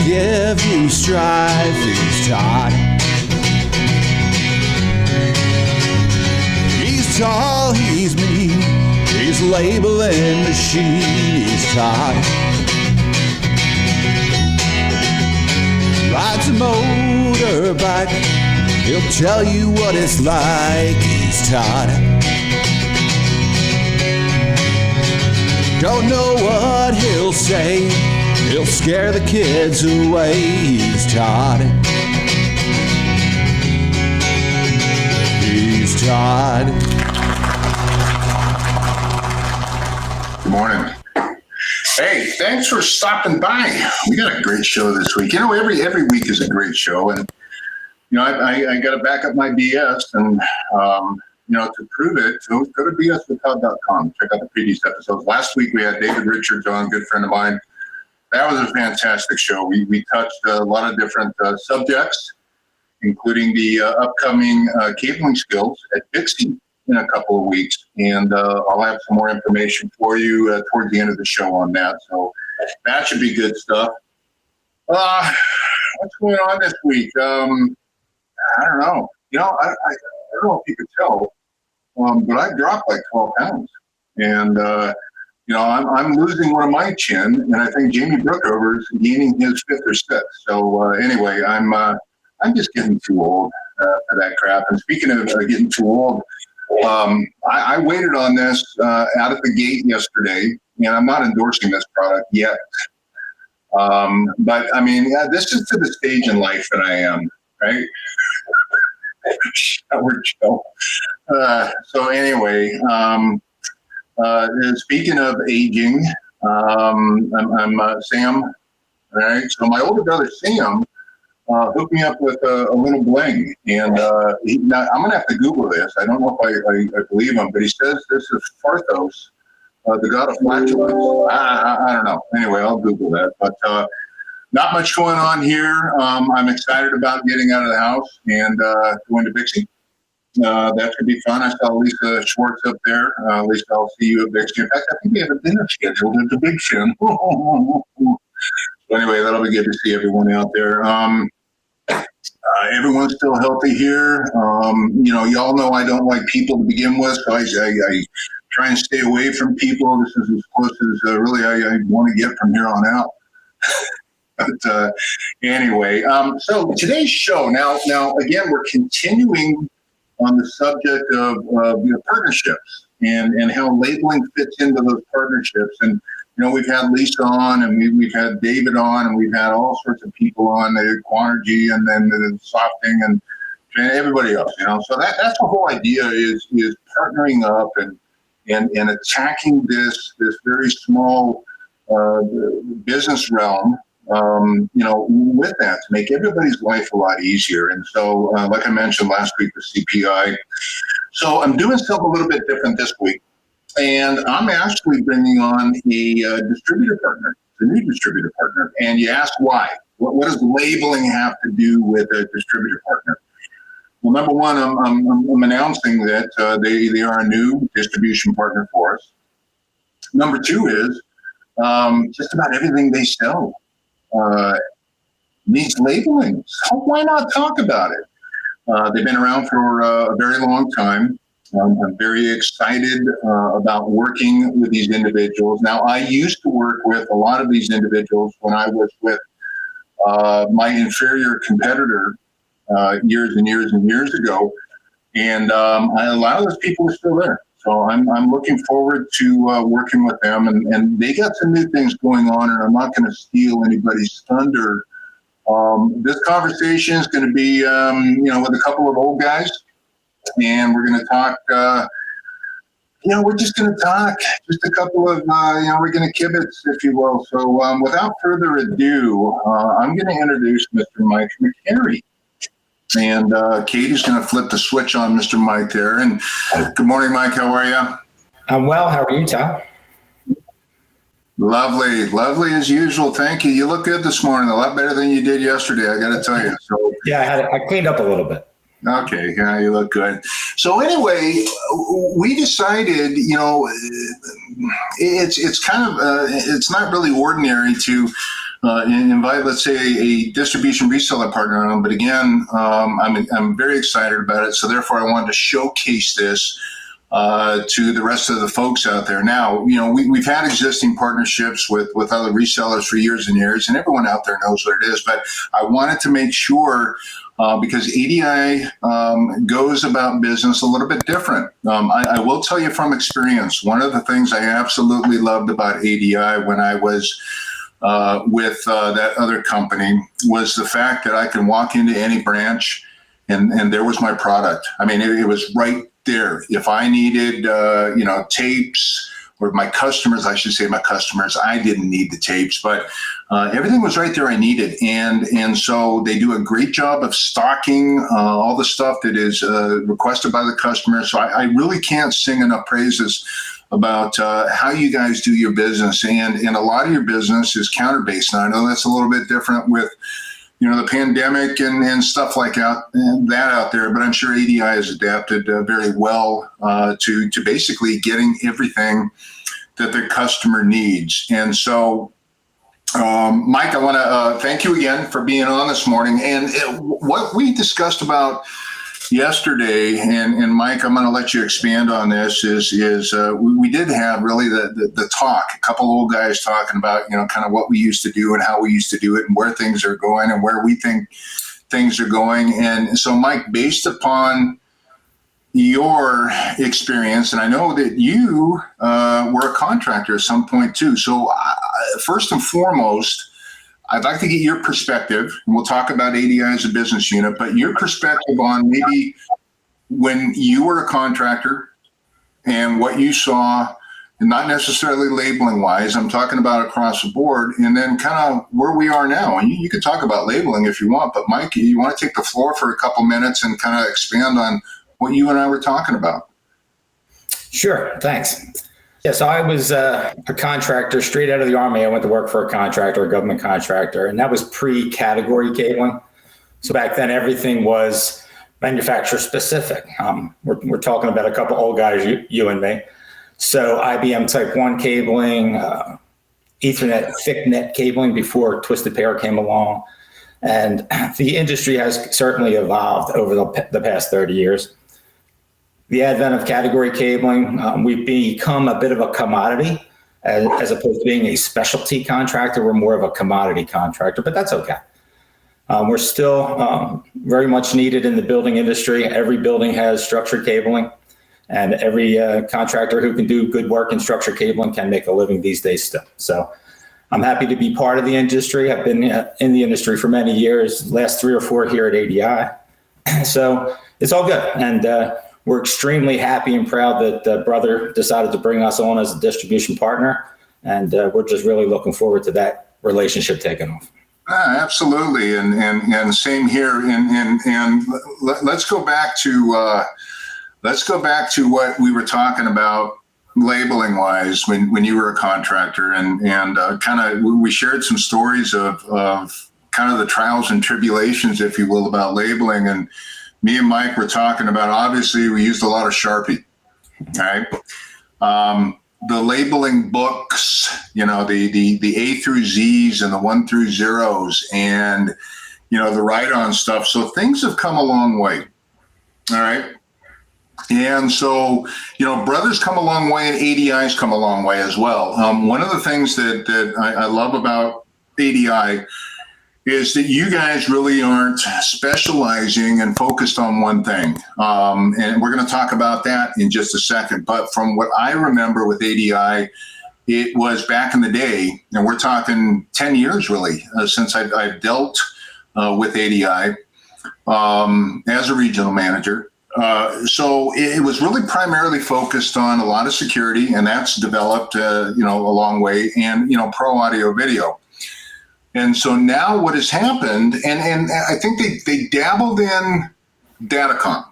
give you strife is Todd. He's tall, he's mean, he's labeling machine, he's Todd. Rides a motorbike, he'll tell you what it's like, he's Todd. Don't know what he'll say, he'll scare the kids away, he's Todd. He's Todd. Good morning. Hey, thanks for stopping by. We got a great show this week. You know, every week is a great show, and you know, I got to back up my BS, and you know, to prove it, so go to bswithtodd.com. Check out the previous episodes. Last week we had David Richards on, good friend of mine. That was a fantastic show. We touched a lot of different subjects, including the upcoming cabling skills at Dixie in a couple of weeks. And I'll have some more information for you towards the end of the show on that. So that should be good stuff. What's going on this week? I don't know. You know, I don't know if you could tell, but I dropped like 12 pounds. And, you know, I'm losing one of my chin, and I think Jamie Brookover's gaining his fifth or sixth. So anyway, I'm just getting too old for that crap. And speaking of getting too old, I waited on this out of the gate yesterday, and I'm not endorsing this product yet. But I mean, this is to the stage in life that I am, right? Shower Joe. So anyway, speaking of aging, I'm Sam, right? So my older brother Sam hooked me up with a little bling, and now I'm gonna have to Google this. I don't know if I believe him, but he says this is Farthos, the god of flatulence. I don't know. Anyway, I'll Google that. But not much going on here. I'm excited about getting out of the house and going to Bixie. That should be fun. I saw Lisa Schwartz up there. Lisa, I'll see you at Bixie. In fact, I think we have a dinner scheduled at the Big Shin. So anyway, that'll be good to see everyone out there. Everyone's still healthy here. You know, y'all know I don't like people to begin with, so I try and stay away from people. This is as close as really I want to get from here on out. But anyway, so today's show, now again, we're continuing on the subject of you know, partnerships and how labeling fits into those partnerships. And you know, we've had Lisa on, and we've had David on, and we've had all sorts of people on, the Quanergy, and then the Softing, and everybody else. You know, so that's the whole idea is partnering up and attacking this very small business realm. You know, with that to make everybody's life a lot easier. And so, like I mentioned last week with CPI, so I'm doing something a little bit different this week. And I'm actually bringing on a distributor partner, a new distributor partner. And you ask why? What does labeling have to do with a distributor partner? Well, number one, I'm announcing that they are a new distribution partner for us. Number two is just about everything they sell needs labeling. So why not talk about it? They've been around for a very long time. I'm very excited about working with these individuals. Now, I used to work with a lot of these individuals when I was with my inferior competitor years and years and years ago. And a lot of those people are still there. So I'm looking forward to working with them. And they got some new things going on, and I'm not going to steal anybody's thunder. This conversation is going to be, you know, with a couple of old guys. And we're going to talk, you know, we're just going to talk, just a couple of, you know, we're going to kibitz, if you will. So without further ado, I'm going to introduce Mr. Mike McCarry. And Katie's going to flip the switch on Mr. Mike there. And good morning, Mike. How are you? I'm well. How are you, Todd? Lovely. Lovely as usual. Thank you. You look good this morning. A lot better than you did yesterday, I got to tell you. So yeah, I cleaned up a little bit. Okay, yeah, you look good. So anyway, we decided, you know, it's kind of it's not really ordinary to invite, let's say, a distribution reseller partner on. But again, I'm very excited about it. So therefore, I wanted to showcase this to the rest of the folks out there. Now, we've had existing partnerships with other resellers for years and years, and everyone out there knows what it is. But I wanted to make sure, because ADI goes about business a little bit different. I will tell you from experience, one of the things I absolutely loved about ADI when I was with that other company was the fact that I can walk into any branch and there was my product. I mean, it was right there. If I needed, tapes, or my customers, I didn't need the tapes, but everything was right there I needed. And so they do a great job of stocking all the stuff that is requested by the customer. So I really can't sing enough praises about how you guys do your business. And a lot of your business is counter-based. And I know that's a little bit different with the pandemic and stuff like that out there, but I'm sure ADI has adapted very well to basically getting everything that the customer needs. And so, Mike, I want to thank you again for being on this morning. And what we discussed about yesterday, and Mike, I'm going to let you expand on this, is we did have really the talk, a couple old guys talking about, kind of what we used to do and how we used to do it and where things are going and where we think things are going. And so, Mike, based upon your experience, and I know that you were a contractor at some point too. So first and foremost, I'd like to get your perspective, and we'll talk about ADI as a business unit, but your perspective on maybe when you were a contractor and what you saw, and not necessarily labeling wise, I'm talking about across the board, and then kind of where we are now. And you could talk about labeling if you want, but Mike, you want to take the floor for a couple minutes and kind of expand on what you and I were talking about? Sure, thanks. Yeah, so I was a contractor straight out of the Army. I went to work for a contractor, a government contractor, and that was pre-category cabling. So back then, everything was manufacturer specific. We're talking about a couple old guys, you and me. So IBM Type 1 cabling, Ethernet thick net cabling before Twisted Pair came along. And the industry has certainly evolved over the past 30 years. The advent of category cabling, we've become a bit of a commodity as opposed to being a specialty contractor. We're more of a commodity contractor, but that's okay. We're still very much needed in the building industry. Every building has structured cabling, and every contractor who can do good work in structured cabling can make a living these days still. So I'm happy to be part of the industry. I've been in the industry for many years, last 3 or 4 here at ADI. So it's all good. And we're extremely happy and proud that Brother decided to bring us on as a distribution partner. And we're just really looking forward to that relationship taking off. Absolutely. And same here. And let's go back to what we were talking about labeling wise when you were a contractor, and kind of we shared some stories of kind of the trials and tribulations, if you will, about labeling. And me and Mike were talking about, obviously we used a lot of Sharpie, right? The labeling books, the A through Z's and the 1 through 0s, and the write-on stuff. So things have come a long way. All right. And so, Brothers come a long way, and ADI's come a long way as well. One of the things that I love about ADI is that you guys really aren't specializing and focused on one thing. And we're going to talk about that in just a second. But from what I remember with ADI, it was back in the day, and we're talking 10 years really, since I've dealt with ADI as a regional manager. So it was really primarily focused on a lot of security, and that's developed, a long way, and, pro audio video. And so now what has happened, and I think they dabbled in Datacom,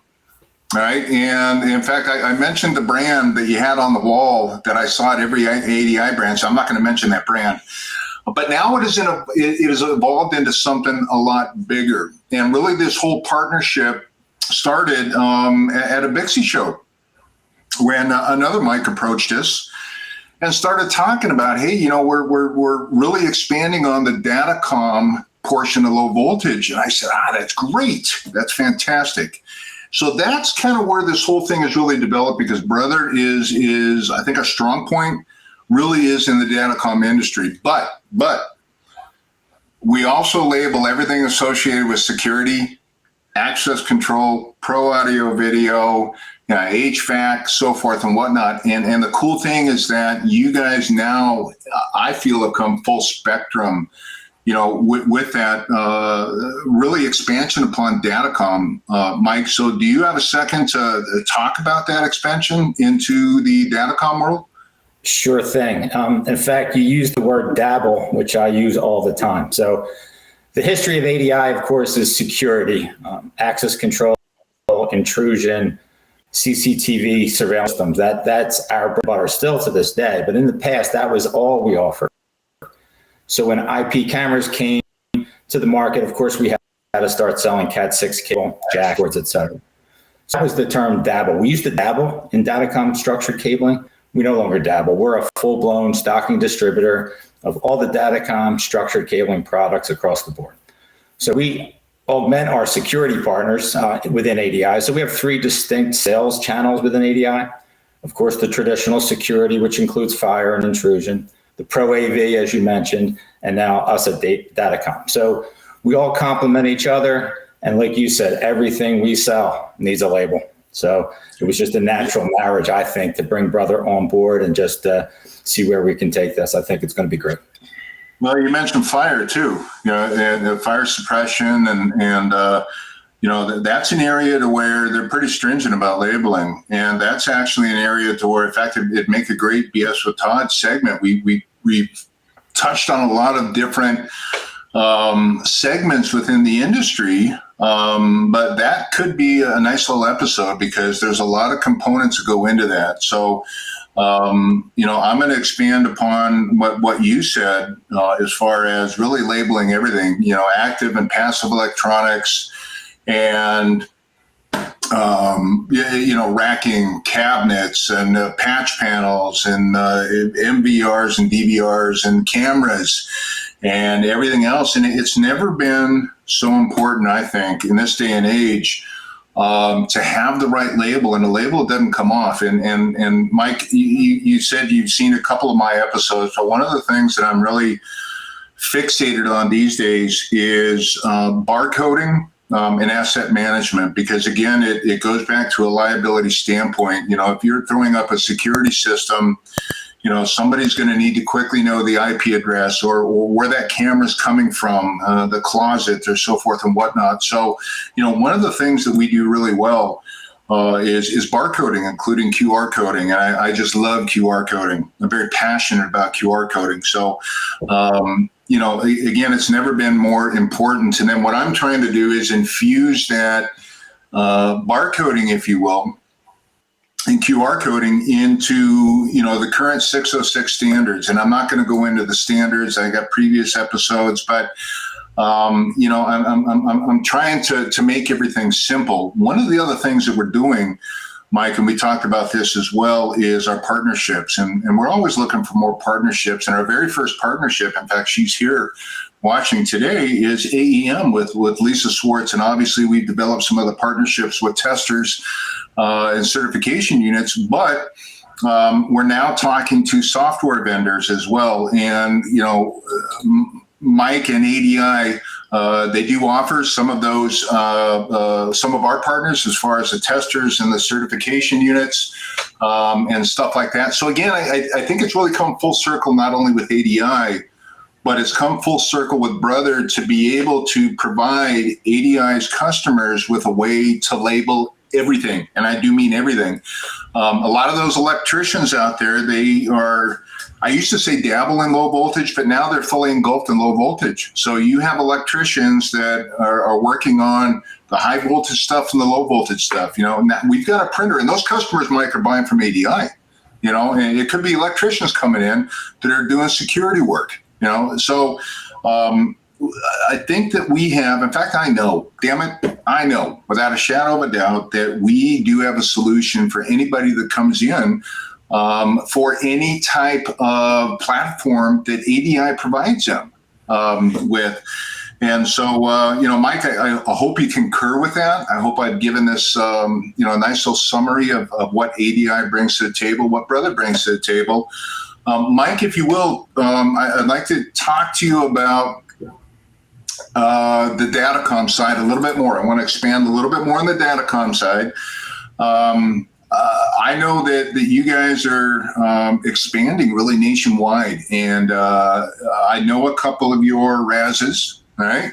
right? And in fact, I mentioned the brand that you had on the wall that I saw at every ADI branch. So I'm not going to mention that brand. But now it has evolved into something a lot bigger. And really this whole partnership started at a Bixie show when another Mike approached us and started talking about, hey, we're really expanding on the Datacom portion of low voltage. And I said, that's great. That's fantastic. So that's kind of where this whole thing is really developed, because brother is I think a strong point really is in the Datacom industry. But we also label everything associated with security, access control, pro audio video, HVAC, so forth and whatnot. And the cool thing is that you guys now, I feel, have come full spectrum, with that really expansion upon Datacom, Mike. So do you have a second to talk about that expansion into the Datacom world? Sure thing. In fact, you used the word dabble, which I use all the time. So the history of ADI, of course, is security, access control, intrusion, CCTV surveillance systems. That's our bread and butter still to this day. But in the past, that was all we offered. So when IP cameras came to the market, of course, we had to start selling Cat6 cable, jack cords, et cetera. So that was the term dabble. We used to dabble in Datacom structured cabling. We no longer dabble. We're a full-blown stocking distributor of all the Datacom structured cabling products across the board. So we augment our security partners within ADI. So we have 3 distinct sales channels within ADI. Of course, the traditional security, which includes fire and intrusion, the Pro AV, as you mentioned, and now us at Datacom. So we all complement each other. And like you said, everything we sell needs a label. So it was just a natural marriage, I think, to bring brother on board and just see where we can take this. I think it's going to be great. Well, you mentioned fire too, and fire suppression, and that's an area to where they're pretty stringent about labeling, and that's actually an area to where, in fact, it'd make a great BS with Todd segment. We touched on a lot of different segments within the industry, but that could be a nice little episode, because there's a lot of components that go into that. So I'm going to expand upon what you said as far as really labeling everything, active and passive electronics, and racking cabinets and patch panels and MVRs and DVRs and cameras and everything else. And it's never been so important, I think, in this day and age, to have the right label, and the label doesn't come off. And Mike, you said you've seen a couple of my episodes. So one of the things that I'm really fixated on these days is barcoding and asset management, because again, it goes back to a liability standpoint. If you're throwing up a security system, somebody's going to need to quickly know the IP address or where that camera's coming from, the closet, or so forth and whatnot. So, one of the things that we do really well is barcoding, including QR coding. And I just love QR coding. I'm very passionate about QR coding. So, again, it's never been more important. And then what I'm trying to do is infuse that barcoding, if you will, and QR coding into, the current 606 standards. And I'm not going to go into the standards. I got previous episodes, but I'm trying to make everything simple. One of the other things that we're doing, Mike, and we talked about this as well, is our partnerships. And we're always looking for more partnerships. And our very first partnership, in fact, she's here watching today, is AEM with Lisa Swartz. And obviously we've developed some other partnerships with testers and certification units, but we're now talking to software vendors as well. And, Mike and ADI, they do offer some of those, some of our partners as far as the testers and the certification units and stuff like that. So again, I think it's really come full circle, not only with ADI, but it's come full circle with Brother to be able to provide ADI's customers with a way to label everything. And I do mean everything. A lot of those electricians out there, they are, I used to say dabble in low voltage, but now they're fully engulfed in low voltage. So you have electricians that are working on the high voltage stuff and the low voltage stuff. We've got a printer, and those customers, Mike, are buying from ADI, and it could be electricians coming in that are doing security work, So I think that we have, in fact, I know without a shadow of a doubt that we do have a solution for anybody that comes in for any type of platform that ADI provides them with. And so, Mike, I hope you concur with that. I hope I've given this, a nice little summary of what ADI brings to the table, what Brother brings to the table. Mike, if you will, I'd like to talk to you about the Datacom side a little bit more. I want to expand a little bit more on the Datacom side. I know that you guys are expanding really nationwide, and I know a couple of your RASs, right?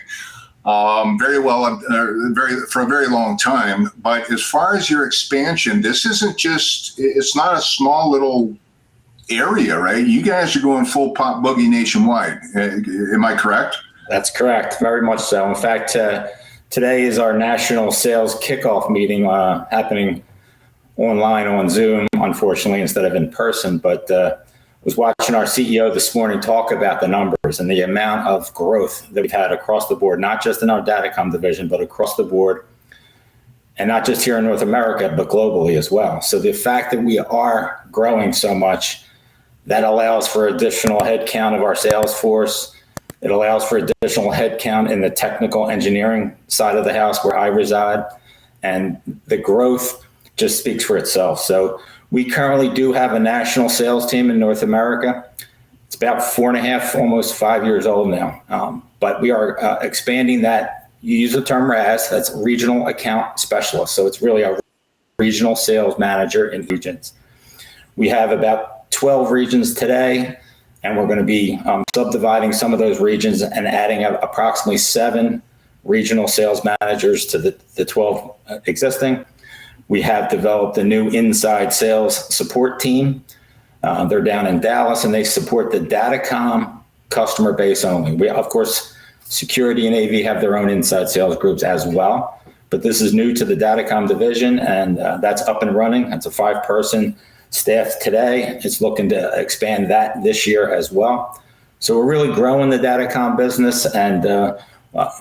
Very well, for a very long time. But as far as your expansion, this isn't it's not a small little area, right? You guys are going full pop boogie nationwide. Am I correct? That's correct. Very much so. In fact, today is our national sales kickoff meeting happening online on Zoom, unfortunately, instead of in person. But was watching our CEO this morning talk about the numbers and the amount of growth that we've had across the board, not just in our Datacom division, but across the board, and not just here in North America, but globally as well. So the fact that we are growing so much, that allows for additional headcount of our sales force. It allows for additional headcount in the technical engineering side of the house where I reside, and the growth just speaks for itself. So we currently do have a national sales team in North America. It's about 4.5, almost 5 years old now. But we are expanding that. You use the term RAS, that's regional account specialist. So it's really a regional sales manager in regions. We have about 12 regions today, and we're going to be subdividing some of those regions and adding approximately 7 regional sales managers to the 12 existing. We have developed a new inside sales support team. They're down in Dallas, and they support the Datacom customer base only. We, of course, security and AV have their own inside sales groups as well, but this is new to the Datacom division, and that's up and running. That's a 5-person staff today. It's looking to expand that this year as well. So we're really growing the Datacom business, and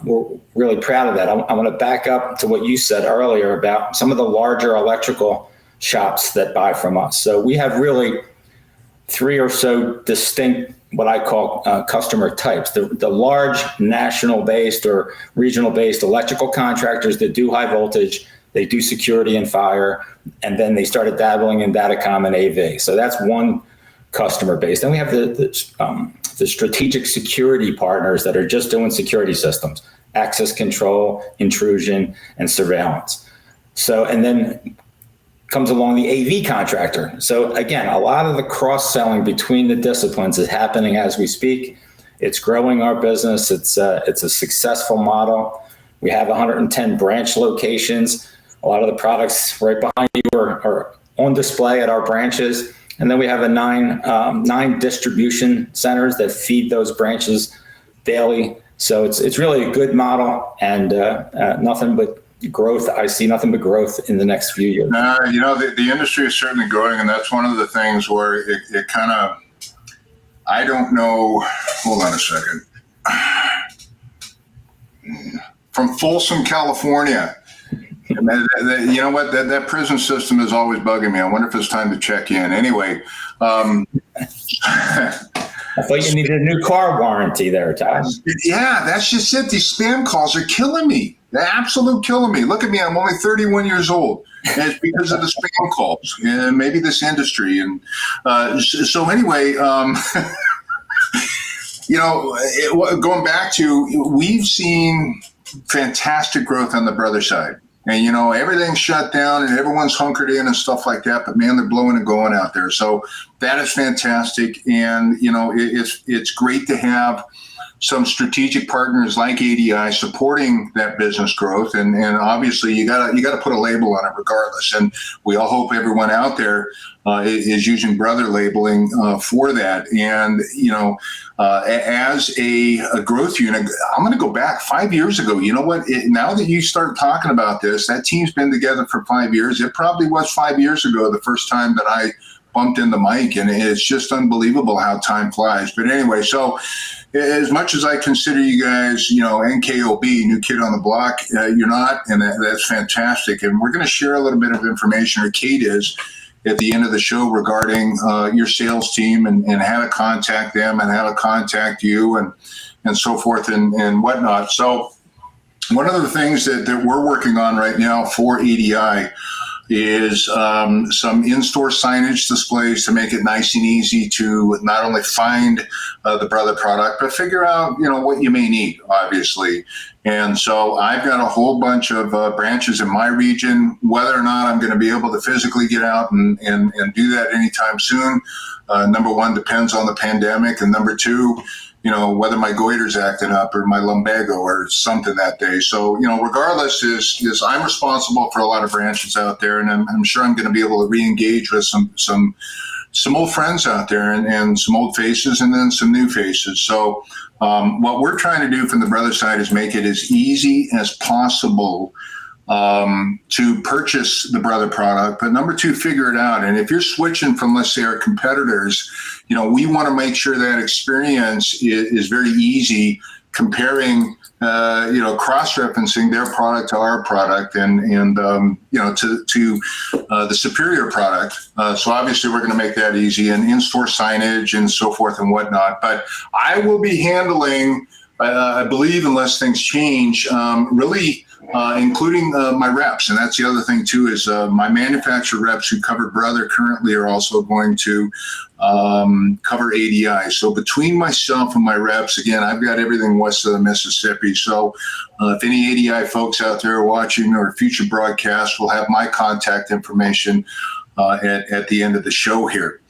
we're really proud of that. I want to back up to what you said earlier about some of the larger electrical shops that buy from us. So we have really 3 or so distinct, what I call customer types. The large national-based or regional-based electrical contractors that do high voltage, they do security and fire, and then they started dabbling in Datacom and AV. So that's one customer base. Then we have the strategic security partners that are just doing security systems, access control, intrusion, and surveillance. So, and then comes along the AV contractor. So again, a lot of the cross-selling between the disciplines is happening as we speak. It's growing our business. It's a successful model. We have 110 branch locations. A lot of the products right behind you are on display at our branches. And then we have 9 distribution centers that feed those branches daily. So it's really a good model, and nothing but growth. I see nothing but growth in the next few years. The industry is certainly growing, and that's one of the things where it kind of, I don't know, hold on a second. From Folsom, California. You know what? That prison system is always bugging me. I wonder if it's time to check in. Anyway. I thought you needed a new car warranty there, Todd. Yeah, that's just it. These spam calls are killing me. They're absolute killing me. Look at me. I'm only 31 years old. And it's because of the spam calls and maybe this industry. And so anyway, going back to, we've seen fantastic growth on the brother side. And, everything's shut down and everyone's hunkered in and stuff like that. But, man, they're blowing and going out there. So that is fantastic. And, it's great to have some strategic partners like ADI supporting that business growth. And obviously, you gotta put a label on it regardless. And we all hope everyone out there is using brother labeling for that. And, as a growth unit, I'm going to go back 5 years ago. You know what? Now that you start talking about this, that team's been together for 5 years. It probably was 5 years ago, the first time that I bumped into Mike, and it's just unbelievable how time flies. But anyway, so as much as I consider you guys, NKOB, new kid on the block, you're not, and that's fantastic. And we're going to share a little bit of information, or Kate is, at the end of the show regarding your sales team and how to contact them and how to contact you and so forth and whatnot. So one of the things that we're working on right now for ADI is some in-store signage displays to make it nice and easy to not only find the Brother product, but figure out, what you may need, obviously. And so I've got a whole bunch of branches in my region. Whether or not I'm going to be able to physically get out and do that anytime soon, number one, depends on the pandemic. And number two, whether my goiter's acting up or my lumbago or something that day. So, regardless is I'm responsible for a lot of branches out there, and I'm sure I'm going to be able to re-engage with some old friends out there and some old faces and then some new faces. So what we're trying to do from the Brother side is make it as easy as possible to purchase the Brother product, but number two, figure it out. And if you're switching from, let's say, our competitors, we want to make sure that experience is very easy, comparing, cross-referencing their product to our product and to the superior product. So obviously we're going to make that easy, and in-store signage and so forth and whatnot. But I will be handling, I believe, unless things change, really including my reps. And that's the other thing too, is my manufacturer reps who cover Brother currently are also going to cover ADI. So between myself and my reps, again, I've got everything west of the Mississippi. So if any ADI folks out there are watching or future broadcasts, will have my contact information at the end of the show here.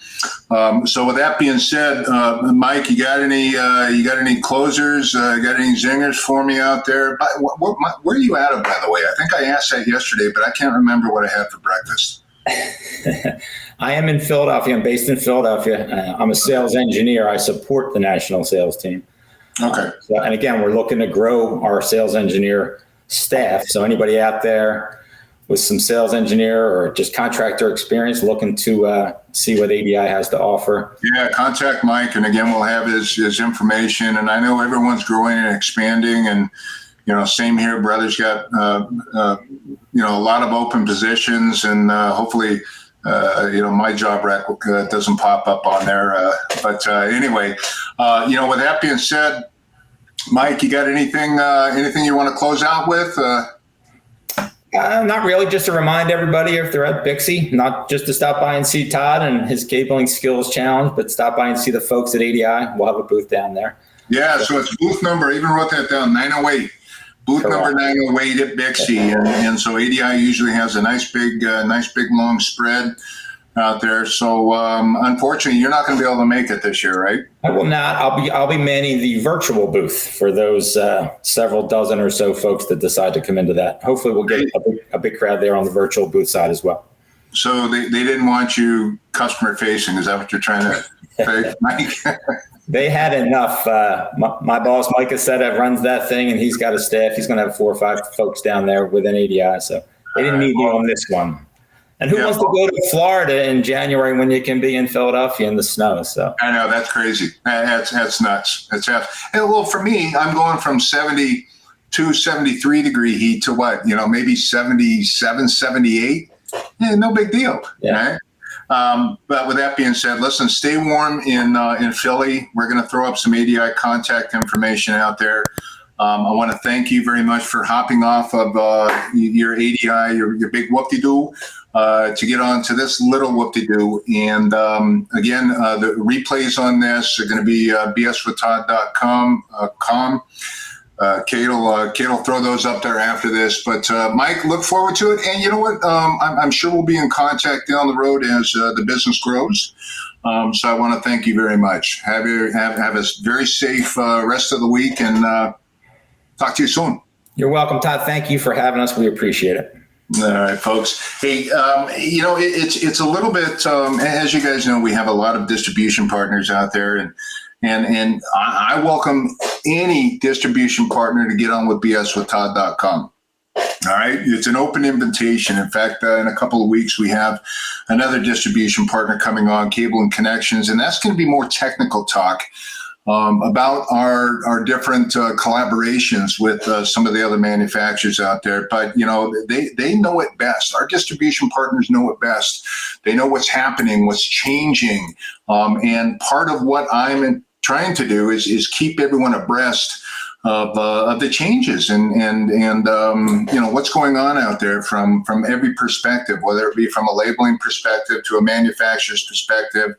So with that being said, Mike, you got any closers? Got any zingers for me out there? Where are you at, by the way? I think I asked that yesterday, but I can't remember what I had for breakfast. I am in Philadelphia. I'm based in Philadelphia. I'm a sales engineer. I support the national sales team. Okay. And again, we're looking to grow our sales engineer staff. So anybody out there with some sales engineer or just contractor experience looking to see what ADI has to offer. Yeah, contact Mike. And again, we'll have his information. And I know everyone's growing and expanding. And, same here. Brother's got, a lot of open positions. And hopefully, my job rec doesn't pop up on there. But anyway, with that being said, Mike, you got anything you want to close out with? Not really. Just to remind everybody, if they're at Bixie, not just to stop by and see Todd and his cabling skills challenge, but stop by and see the folks at ADI. We'll have a booth down there. Yeah, so it's booth number, I even wrote that down, 908. Booth Correct. Number 908 at Bixie. And so ADI usually has a nice big long spread out there. So unfortunately, you're not going to be able to make it this year, right? I will not. I'll be manning the virtual booth for those several dozen or so folks that decide to come into that. Hopefully, we'll get a big crowd there on the virtual booth side as well. So they didn't want you customer facing. Is that what you're trying to say, Mike? They had enough. My boss, Mike Aceta, runs that thing, and he's got a staff. He's going to have 4 or 5 folks down there within ADI. So they didn't need me on this one. And who wants to go to Florida in January when you can be in Philadelphia in the snow? So I know, that's crazy. That's nuts. Well, for me, I'm going from 72, 73 degree heat to what? Maybe 77, 78. Yeah, no big deal. Yeah. Right? But with that being said, listen, stay warm in Philly. We're going to throw up some ADI contact information out there. I want to thank you very much for hopping off of your ADI, your big whoop-de-doo, to get on to this little whoop-de-doo. And again, the replays on this are going to be bswithtodd.com. Kate will throw those up there after this. But Mike, look forward to it. And you know what? I'm sure we'll be in contact down the road as the business grows. So I want to thank you very much. Have a very safe rest of the week, and talk to you soon. You're welcome, Todd. Thank you for having us. We appreciate it. All right, folks. Hey, it's a little bit, as you guys know, we have a lot of distribution partners out there, and I welcome any distribution partner to get on with bswithtodd.com. All right. It's an open invitation. In fact, in a couple of weeks, we have another distribution partner coming on, Cable and Connections, and that's going to be more technical talk. about our different collaborations with some of the other manufacturers out there. But, they know it best. Our distribution partners know it best. They know what's happening, what's changing. And part of what I'm trying to do is keep everyone abreast of the changes and what's going on out there from every perspective, whether it be from a labeling perspective to a manufacturer's perspective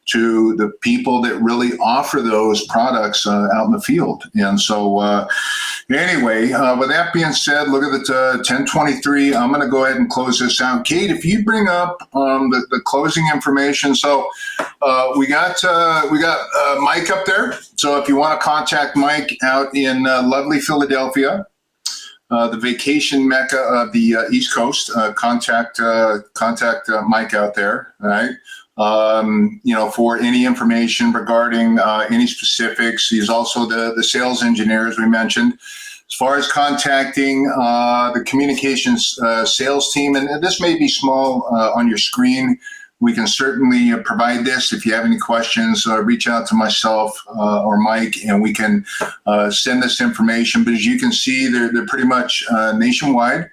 to the people that really offer those products out in the field. And so anyway, with that being said, look at the 10:23. I'm going to go ahead and close this out. Kate, if you bring up the closing information. So we got Mike up there. So if you want to contact Mike out in lovely Philadelphia, the vacation mecca of the East Coast, contact Mike out there. All right. For any information regarding any specifics. He's also the sales engineer, as we mentioned. As far as contacting the communications sales team, and this may be small on your screen, we can certainly provide this. If you have any questions, reach out to myself or Mike, and we can send this information. But as you can see, they're pretty much nationwide.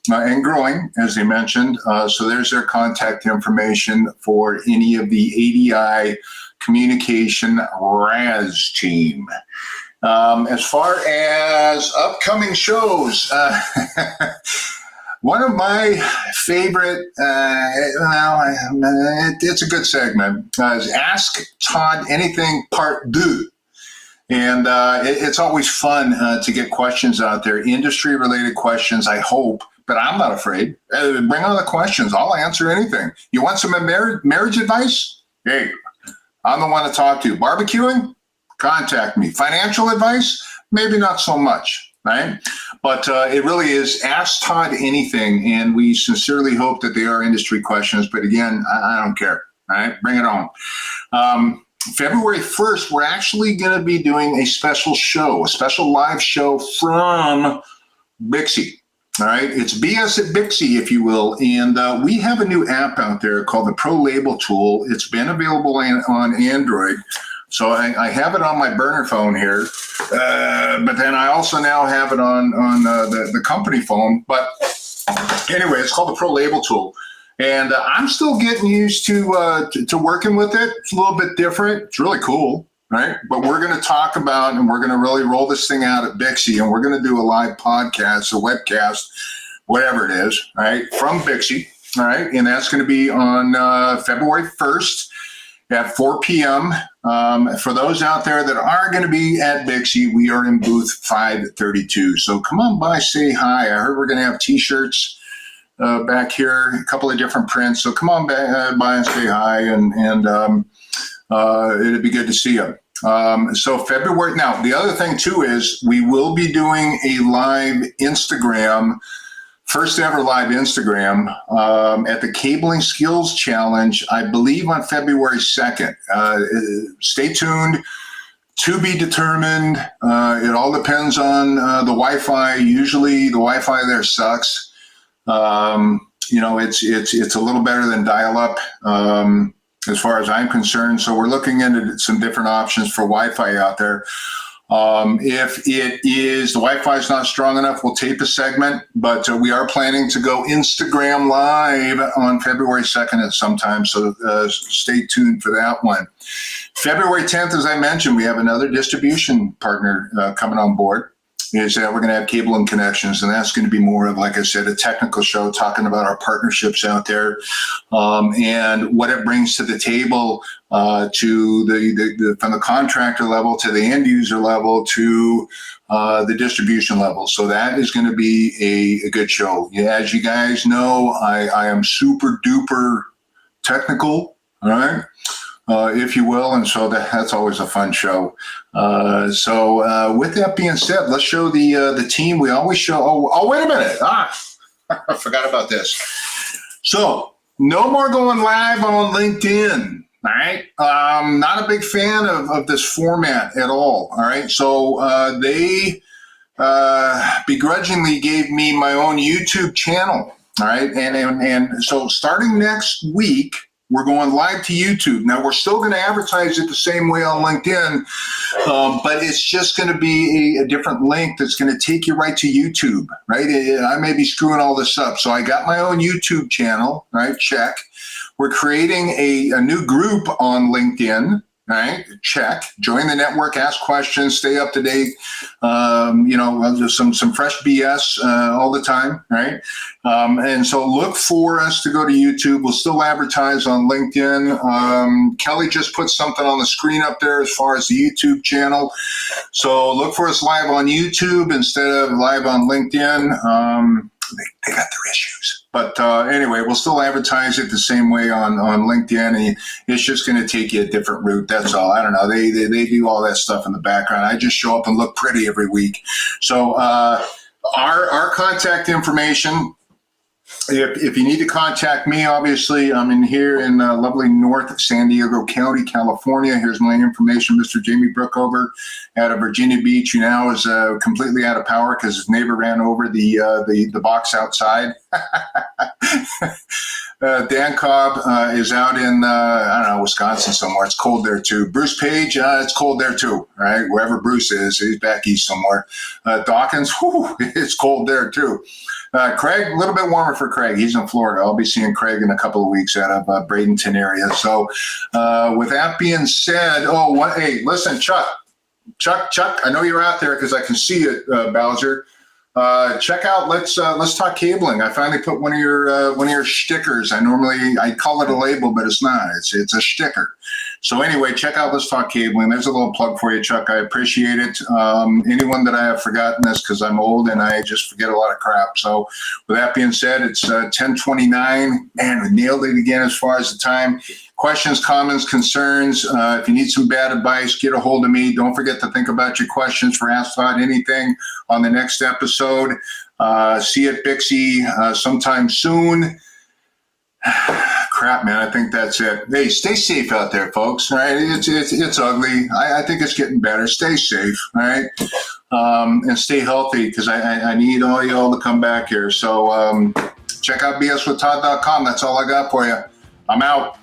And growing, as they mentioned. So there's their contact information for any of the ADI communication RAS team. As far as upcoming shows, one of my favorite, it's a good segment, is Ask Todd Anything Part 2. And it's always fun to get questions out there, industry-related questions, I hope. But I'm not afraid. Bring on the questions. I'll answer anything. You want some marriage advice? Hey, I'm the one to talk to. Barbecuing? Contact me. Financial advice? Maybe not so much, right? But it really is Ask Todd Anything, and we sincerely hope that they are industry questions. But again, I don't care. All right, bring it on. February 1st, we're actually going to be doing a special live show from Bixie. All right, it's BS at Bixie, if you will, and we have a new app out there called the Pro Label Tool. It's been available on Android, so I have it on my burner phone here, but then I also now have it on the company phone. But anyway, it's called the Pro Label Tool, and I'm still getting used to working with it. It's a little bit different. It's really cool. Right. But we're going to talk about, and we're going to really roll this thing out at Bixie, and we're going to do a live podcast, a webcast, whatever it is, right, from Bixie. All right. And that's going to be on February 1st at 4 p.m. For those out there that are going to be at Bixie, we are in booth 532. So come on by, say hi. I heard we're going to have T-shirts back here, a couple of different prints. So come on by and say hi, and it'd be good to see you. So February. Now, the other thing too is we will be doing a live Instagram, first ever live Instagram at the Cabling Skills Challenge, I believe on February 2nd. Stay tuned. To be determined. It all depends on the Wi-Fi. Usually the Wi-Fi there sucks. It's a little better than dial-up. As far as I'm concerned. So we're looking into some different options for Wi-Fi out there. If the Wi-Fi is not strong enough, we'll tape a segment, but we are planning to go Instagram live on February 2nd at some time. So stay tuned for that one. February 10th, as I mentioned, we have another distribution partner coming on board. Is that we're going to have Cable and Connections, and that's going to be more of, like I said, a technical show talking about our partnerships out there and what it brings to the table to the from the contractor level to the end user level to the distribution level. So that is going to be a good show. Yeah, as you guys know, I am super duper technical, all right, if you will, and so that's always a fun show. So with that being said, let's show the team. We always show. Oh, wait a minute! I forgot about this. So no more going live on LinkedIn. All right. Not a big fan of this format at all. All right. So they begrudgingly gave me my own YouTube channel. All right. And so starting next week, we're going live to YouTube. Now, we're still going to advertise it the same way on LinkedIn, but it's just going to be a different link that's going to take you right to YouTube, right? I may be screwing all this up. So I got my own YouTube channel, right? Check. We're creating a new group on LinkedIn. Right? Check. Join the network, ask questions, stay up to date. Just some fresh BS all the time, right? And so look for us to go to YouTube. We'll still advertise on LinkedIn. Kelly just put something on the screen up there as far as the YouTube channel. So look for us live on YouTube instead of live on LinkedIn. They got their issues. But anyway, we'll still advertise it the same way on LinkedIn. And it's just going to take you a different route. That's all. I don't know. They do all that stuff in the background. I just show up and look pretty every week. So our contact information, if you need to contact me, obviously, I'm in here in lovely North San Diego County, California. Here's my information. Mr. Jamie Brookover out of Virginia Beach, who now is completely out of power because his neighbor ran over the box outside. Dan Cobb is out in, I don't know, Wisconsin somewhere. It's cold there too. Bruce Page, it's cold there too, right? Wherever Bruce is, he's back east somewhere. Dawkins, it's cold there too. Craig, a little bit warmer for Craig. He's in Florida. I'll be seeing Craig in a couple of weeks out of Bradenton area. So with that being said, hey, listen, Chuck, I know you're out there because I can see it, Bowser. Check out Let's Talk Cabling. I finally put one of your stickers. I call it a label, but it's not. It's a sticker. So anyway, check out Let's Talk Cabling. There's a little plug for you, Chuck. I appreciate it. Anyone that I have forgotten this because I'm old and I just forget a lot of crap. So with that being said, it's 10:29. Man, we nailed it again as far as the time. Questions, comments, concerns. If you need some bad advice, get a hold of me. Don't forget to think about your questions for Ask Todd Anything on the next episode. See you at Bixie sometime soon. Crap, man, I think that's it. Hey, stay safe out there, folks. All right, it's ugly. I think it's getting better. Stay safe, all right, and stay healthy because I need all y'all to come back here. So check out bswithtodd.com. That's all I got for you. I'm out.